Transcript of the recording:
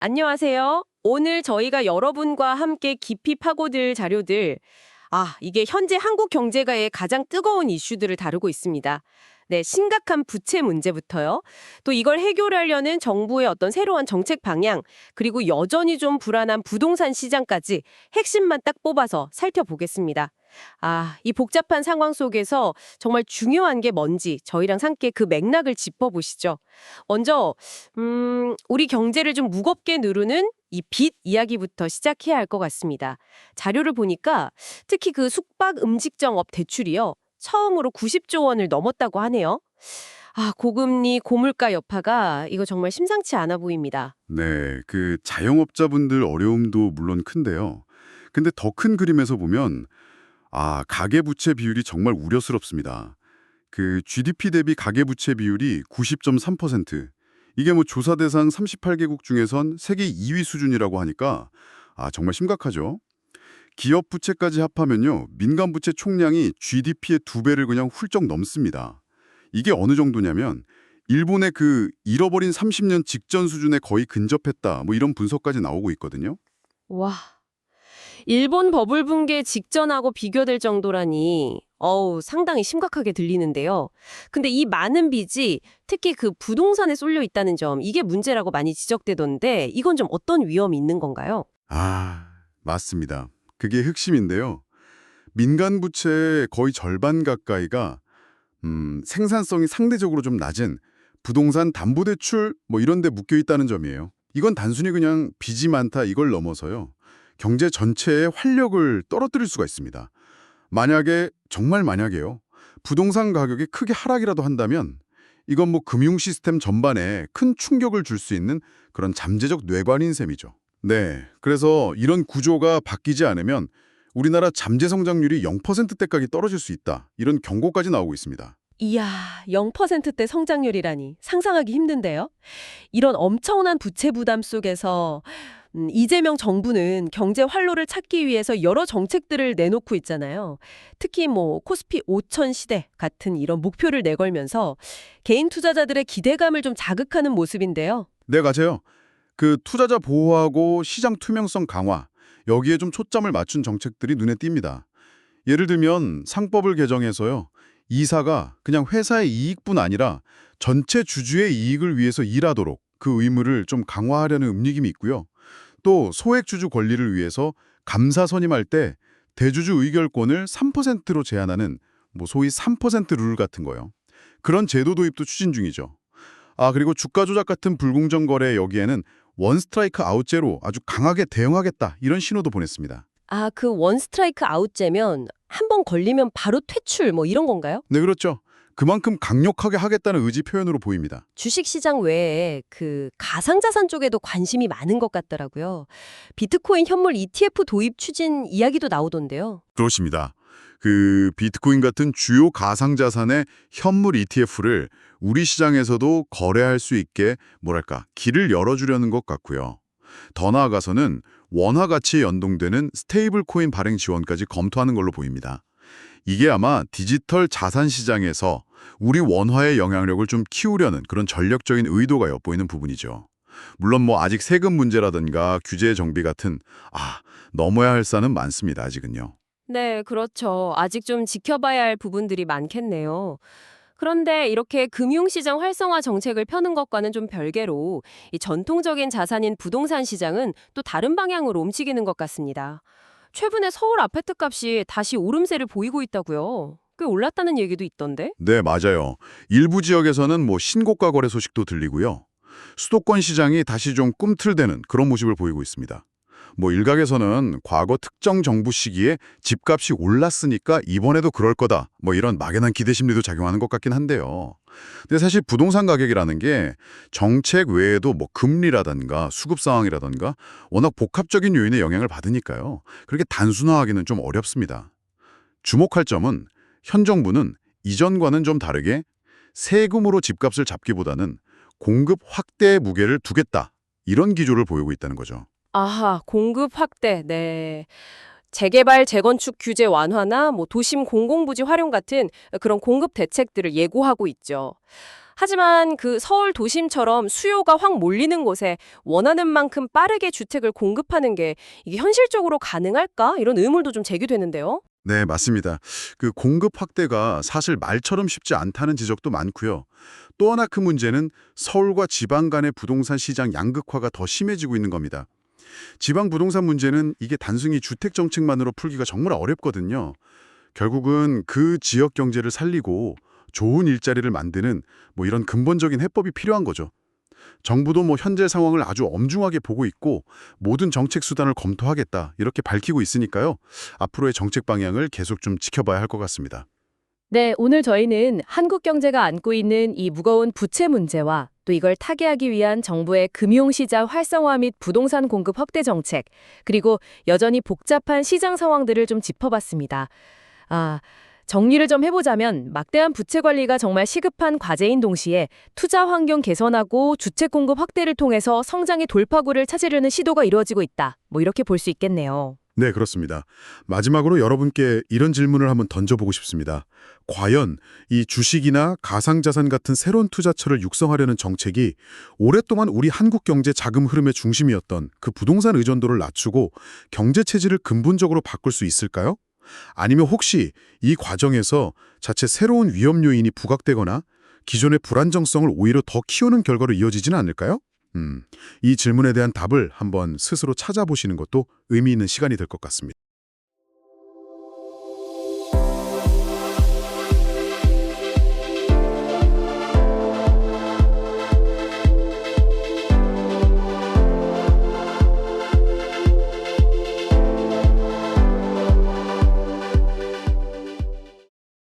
안녕하세요. 오늘 저희가 여러분과 함께 깊이 파고들 자료들, 이게 현재 한국 경제가의 가장 뜨거운 이슈들을 다루고 있습니다. 네, 심각한 부채 문제부터요. 또 이걸 해결하려는 정부의 어떤 새로운 정책 방향, 그리고 여전히 좀 불안한 부동산 시장까지 핵심만 딱 뽑아서 살펴보겠습니다. 이 복잡한 상황 속에서 정말 중요한 게 뭔지 저희랑 함께 그 맥락을 짚어보시죠. 먼저 우리 경제를 좀 무겁게 누르는 이 빚 이야기부터 시작해야 할 것 같습니다. 자료를 보니까 특히 그 숙박 음식점업 대출이요. 처음으로 90조 원을 넘었다고 하네요. 고금리, 고물가 여파가 이거 정말 심상치 않아 보입니다. 네, 그 자영업자분들 어려움도 물론 큰데요. 근데 더 큰 그림에서 보면 가계부채 비율이 정말 우려스럽습니다. 그 GDP 대비 가계부채 비율이 90.3%. 이게 뭐 조사 대상 38개국 중에선 세계 2위 수준이라고 하니까 정말 심각하죠. 기업 부채까지 합하면요. 민간 부채 총량이 GDP의 2배를 그냥 훌쩍 넘습니다. 이게 어느 정도냐면 일본의 그 잃어버린 30년 직전 수준에 거의 근접했다. 뭐 이런 분석까지 나오고 있거든요. 와, 일본 버블 붕괴 직전하고 비교될 정도라니, 상당히 심각하게 들리는데요. 근데 이 많은 빚이 특히 그 부동산에 쏠려 있다는 점, 이게 문제라고 많이 지적되던데, 이건 좀 어떤 위험이 있는 건가요? 맞습니다. 그게 핵심인데요. 민간 부채의 거의 절반 가까이가 생산성이 상대적으로 좀 낮은 부동산 담보대출 뭐 이런 데 묶여 있다는 점이에요. 이건 단순히 그냥 빚이 많다 이걸 넘어서요. 경제 전체의 활력을 떨어뜨릴 수가 있습니다. 만약에 정말 만약에요. 부동산 가격이 크게 하락이라도 한다면 이건 뭐 금융 시스템 전반에 큰 충격을 줄 수 있는 그런 잠재적 뇌관인 셈이죠. 네. 그래서 이런 구조가 바뀌지 않으면 우리나라 잠재 성장률이 0%대까지 떨어질 수 있다. 이런 경고까지 나오고 있습니다. 이야, 0%대 성장률이라니 상상하기 힘든데요. 이런 엄청난 부채 부담 속에서 이재명 정부는 경제 활로를 찾기 위해서 여러 정책들을 내놓고 있잖아요. 특히 뭐 코스피 5천 시대 같은 이런 목표를 내걸면서 개인 투자자들의 기대감을 좀 자극하는 모습인데요. 네, 맞아요. 그 투자자 보호하고 시장 투명성 강화, 여기에 좀 초점을 맞춘 정책들이 눈에 띕니다. 예를 들면 상법을 개정해서요. 이사가 그냥 회사의 이익뿐 아니라 전체 주주의 이익을 위해서 일하도록 그 의무를 좀 강화하려는 움직임이 있고요. 또 소액주주 권리를 위해서 감사 선임할 때 대주주 의결권을 3%로 제한하는 뭐 소위 3% 룰 같은 거요. 그런 제도 도입도 추진 중이죠. 그리고 주가 조작 같은 불공정 거래 여기에는 원 스트라이크 아웃제로 아주 강하게 대응하겠다 이런 신호도 보냈습니다. 그 원 스트라이크 아웃제면 한 번 걸리면 바로 퇴출 뭐 이런 건가요? 네, 그렇죠. 그만큼 강력하게 하겠다는 의지 표현으로 보입니다. 주식시장 외에 그 가상자산 쪽에도 관심이 많은 것 같더라고요. 비트코인 현물 ETF 도입 추진 이야기도 나오던데요. 그렇습니다. 그 비트코인 같은 주요 가상자산의 현물 ETF를 우리 시장에서도 거래할 수 있게 길을 열어주려는 것 같고요. 더 나아가서는 원화 가치에 연동되는 스테이블 코인 발행 지원까지 검토하는 걸로 보입니다. 이게 아마 디지털 자산 시장에서 우리 원화의 영향력을 좀 키우려는 그런 전략적인 의도가 엿보이는 부분이죠. 물론 뭐 아직 세금 문제라든가 규제 정비 같은 넘어야 할 산은 많습니다. 아직은요. 네, 그렇죠. 아직 좀 지켜봐야 할 부분들이 많겠네요. 그런데 이렇게 금융시장 활성화 정책을 펴는 것과는 좀 별개로 이 전통적인 자산인 부동산 시장은 또 다른 방향으로 움직이는 것 같습니다. 최근에 서울 아파트 값이 다시 오름세를 보이고 있다고요. 꽤 올랐다는 얘기도 있던데? 네, 맞아요. 일부 지역에서는 뭐 신고가 거래 소식도 들리고요. 수도권 시장이 다시 좀 꿈틀대는 그런 모습을 보이고 있습니다. 뭐 일각에서는 과거 특정 정부 시기에 집값이 올랐으니까 이번에도 그럴 거다. 뭐 이런 막연한 기대 심리도 작용하는 것 같긴 한데요. 근데 사실 부동산 가격이라는 게 정책 외에도 뭐 금리라든가 수급 상황이라든가 워낙 복합적인 요인의 영향을 받으니까요. 그렇게 단순화하기는 좀 어렵습니다. 주목할 점은 현 정부는 이전과는 좀 다르게 세금으로 집값을 잡기보다는 공급 확대의 무게를 두겠다. 이런 기조를 보이고 있다는 거죠. 공급 확대, 네. 재개발, 재건축 규제 완화나 뭐 도심 공공부지 활용 같은 그런 공급 대책들을 예고하고 있죠. 하지만 그 서울 도심처럼 수요가 확 몰리는 곳에 원하는 만큼 빠르게 주택을 공급하는 게 이게 현실적으로 가능할까? 이런 의문도 좀 제기되는데요. 네, 맞습니다. 그 공급 확대가 사실 말처럼 쉽지 않다는 지적도 많고요. 또 하나 큰 문제는 서울과 지방 간의 부동산 시장 양극화가 더 심해지고 있는 겁니다. 지방 부동산 문제는 이게 단순히 주택 정책만으로 풀기가 정말 어렵거든요. 결국은 그 지역 경제를 살리고 좋은 일자리를 만드는 이런 근본적인 해법이 필요한 거죠. 정부도 현재 상황을 아주 엄중하게 보고 있고 모든 정책 수단을 검토하겠다 이렇게 밝히고 있으니까요. 앞으로의 정책 방향을 계속 좀 지켜봐야 할 것 같습니다. 네, 오늘 저희는 한국 경제가 안고 있는 이 무거운 부채 문제와 또 이걸 타개하기 위한 정부의 금융시장 활성화 및 부동산 공급 확대 정책, 그리고 여전히 복잡한 시장 상황들을 좀 짚어봤습니다. 정리를 좀 해보자면 막대한 부채 관리가 정말 시급한 과제인 동시에 투자 환경 개선하고 주택 공급 확대를 통해서 성장의 돌파구를 찾으려는 시도가 이루어지고 있다. 이렇게 볼 수 있겠네요. 네, 그렇습니다. 마지막으로 여러분께 이런 질문을 한번 던져보고 싶습니다. 과연 이 주식이나 가상자산 같은 새로운 투자처를 육성하려는 정책이 오랫동안 우리 한국 경제 자금 흐름의 중심이었던 그 부동산 의존도를 낮추고 경제 체질을 근본적으로 바꿀 수 있을까요? 아니면 혹시 이 과정에서 자체 새로운 위험 요인이 부각되거나 기존의 불안정성을 오히려 더 키우는 결과로 이어지지는 않을까요? 이 질문에 대한 답을 한번 스스로 찾아보시는 것도 의미 있는 시간이 될 것 같습니다.